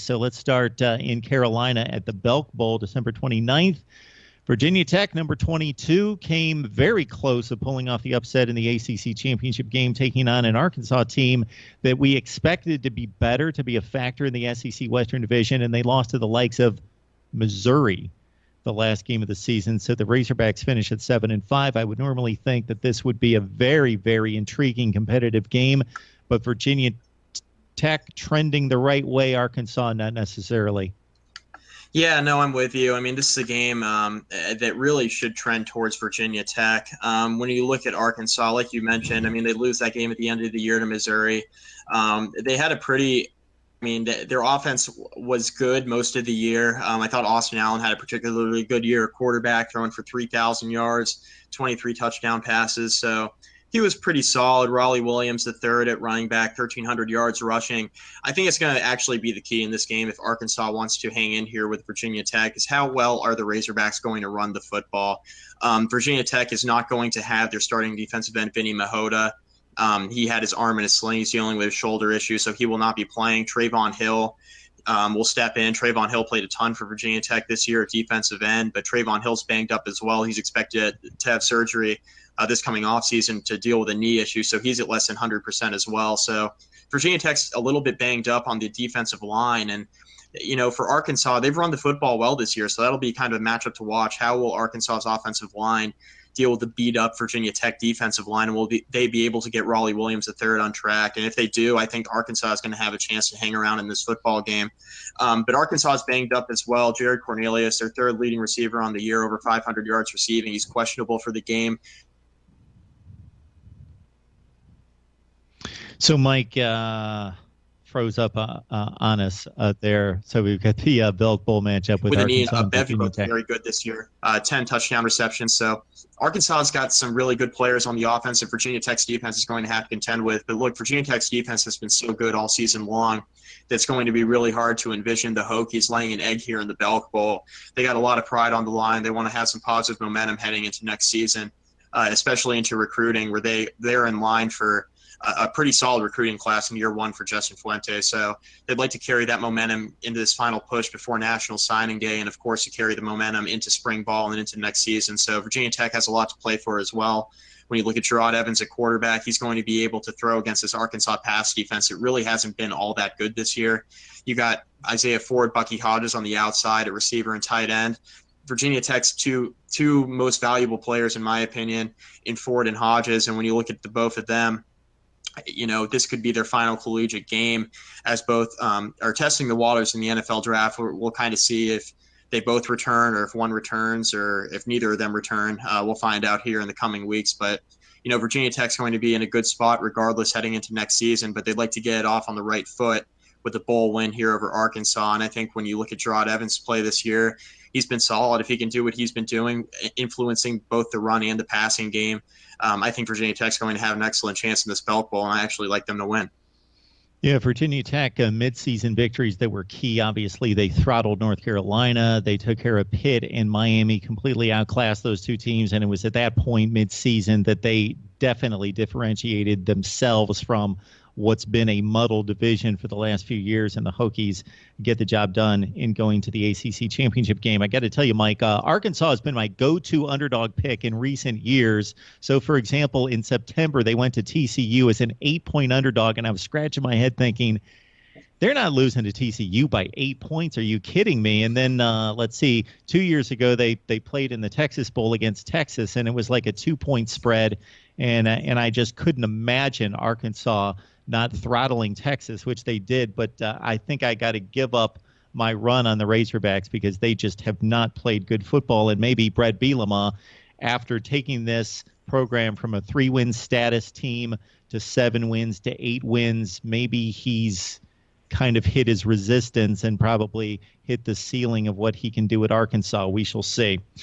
So let's start in Carolina at the Belk Bowl, December 29th. Virginia Tech, number 22, came very close of pulling off the upset in the ACC championship game, taking on an Arkansas team that we expected to be better, to be a factor in the SEC Western Division, and they lost to the likes of Missouri the last game of the season. So the Razorbacks finish at 7-5. I would normally think that this would be a very, very intriguing competitive game, but Virginia Tech trending the right way, Arkansas not necessarily. Yeah, no, I'm with you. I mean, this is a game that really should trend towards Virginia Tech. When you look at Arkansas, like you mentioned, I mean, they lose that game at the end of the year to Missouri. They had a pretty – I mean, their offense was good most of the year. I thought Austin Allen had a particularly good year at quarterback, throwing for 3,000 yards, 23 touchdown passes. So he was pretty solid. Raleigh Williams, the third at running back, 1,300 yards rushing. I think it's going to actually be the key in this game if Arkansas wants to hang in here with Virginia Tech is how well are the Razorbacks going to run the football. Virginia Tech is not going to have their starting defensive end, Vinny Mahota. He had his arm in a sling. He's dealing with a shoulder issue, so he will not be playing. Trayvon Hill will step in. Trayvon Hill played a ton for Virginia Tech this year at defensive end, but Trayvon Hill's banged up as well. He's expected to have surgery this coming off season to deal with a knee issue, so he's at less than 100% as well. So Virginia Tech's a little bit banged up on the defensive line, and for Arkansas, they've run the football well this year, so that'll be kind of a matchup to watch. How will Arkansas's offensive line deal with the beat-up Virginia Tech defensive line, and will they be able to get Raleigh Williams III on track? And if they do, I think Arkansas is going to have a chance to hang around in this football game. But Arkansas is banged up as well. Jared Cornelius, their third leading receiver on the year, over 500 yards receiving. He's questionable for the game. So Mike froze up on us there. So we've got the Belk Bowl matchup with Arkansas. Bevy looked very good this year. 10 touchdown receptions. So Arkansas has got some really good players on the offense that Virginia Tech's defense is going to have to contend with. But look, Virginia Tech's defense has been so good all season long that's going to be really hard to envision the Hokies laying an egg here in the Belk Bowl. They got a lot of pride on the line. They want to have some positive momentum heading into next season, especially into recruiting, where they're in line for a pretty solid recruiting class in year one for Justin Fuente. So they'd like to carry that momentum into this final push before National Signing Day, and of course to carry the momentum into spring ball and into next season. So Virginia Tech has a lot to play for as well. When you look at Gerard Evans at quarterback, he's going to be able to throw against this Arkansas pass defense. It really hasn't been all that good this year. You got Isaiah Ford, Bucky Hodges on the outside at receiver and tight end. Virginia Tech's two most valuable players, in my opinion, in Ford and Hodges. And when you look at the both of them, this could be their final collegiate game, as both are testing the waters in the NFL draft. We'll kind of see if they both return or if one returns or if neither of them return. We'll find out here in the coming weeks. But, Virginia Tech's going to be in a good spot regardless heading into next season, but they'd like to get it off on the right foot with a bowl win here over Arkansas. And I think when you look at Gerard Evans' play this year, he's been solid. If he can do what he's been doing, influencing both the run and the passing game, I think Virginia Tech's going to have an excellent chance in this Belk Bowl, and I actually like them to win. Yeah, Virginia Tech, midseason victories that were key. Obviously, they throttled North Carolina. They took care of Pitt and Miami, completely outclassed those two teams, and it was at that point midseason that they definitely differentiated themselves from what's been a muddled division for the last few years, and the Hokies get the job done in going to the ACC championship game. I got to tell you, Mike, Arkansas has been my go-to underdog pick in recent years. So, for example, in September, they went to TCU as an 8-point underdog, and I was scratching my head thinking, they're not losing to TCU by 8 points. Are you kidding me? And then, let's see, 2 years ago, they played in the Texas Bowl against Texas, and it was like a 2-point spread, and I just couldn't imagine Arkansas not throttling Texas, which they did. But I think I got to give up my run on the Razorbacks because they just have not played good football. And maybe Brett Bielema, after taking this program from a 3-win status team to 7 wins to 8 wins, maybe he's kind of hit his resistance and probably hit the ceiling of what he can do at Arkansas. We shall see.